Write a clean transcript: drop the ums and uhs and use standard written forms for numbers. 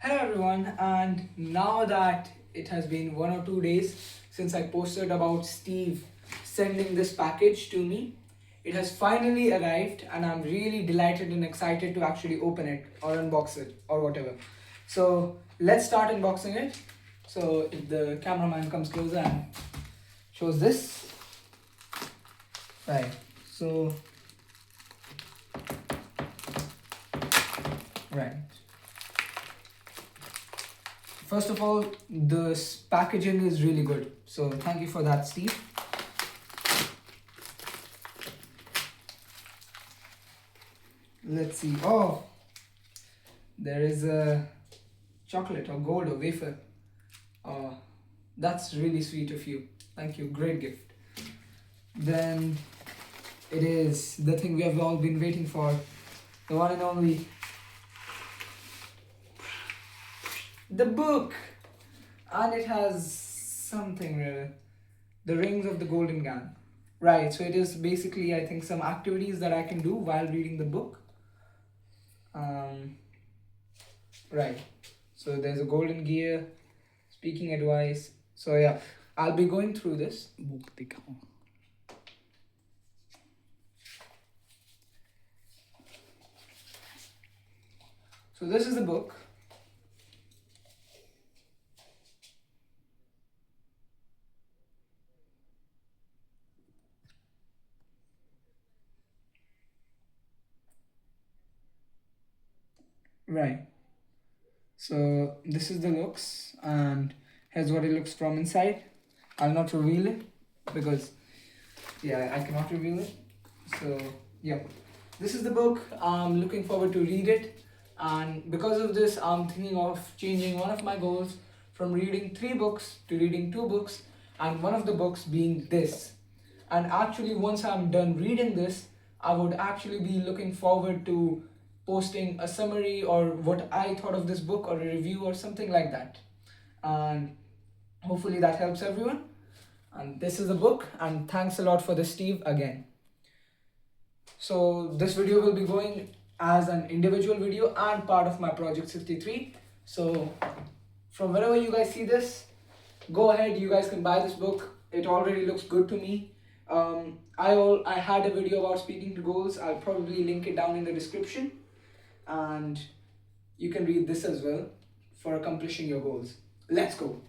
Hello everyone, and now that it has been 1 or 2 days since I posted about Steve sending this package to me, it has finally arrived, and I'm really delighted and excited to actually open it or unbox it or whatever. So let's start unboxing it. So if the cameraman comes closer and shows this, right? So right. First of all, this packaging is really good. So thank you for that, Steve. Let's see. Oh, there is a chocolate or gold or wafer. Oh, that's really sweet of you. Thank you. Great gift. Then it is the thing we have all been waiting for, the one and only, the book. And it has something, the rings of the golden gun. Right, so it is basically, I think, some activities that I can do while reading the book. Um, right, so there's a golden gear, speaking advice. So yeah, I'll be going through this. So this is the book. Right. So this is the looks, and here's what it looks from inside. I'll not reveal it because yeah, I cannot reveal it. So yeah, this is the book. I'm looking forward to read it, and because of this, I'm thinking of changing one of my goals from reading 3 books to reading 2 books, and one of the books being this. And actually, once I'm done reading this, I would actually be looking forward to posting a summary or what I thought of this book or a review or something like that. And hopefully that helps everyone. And this is the book, and thanks a lot for this, Steve, again. So this video will be going as an individual video and part of my project 63. So from wherever you guys see this, go ahead, you guys can buy this book. It already looks good to me. I had a video about speaking to goals. I'll probably link it down in the description, and you can read this as well for accomplishing your goals. Let's go.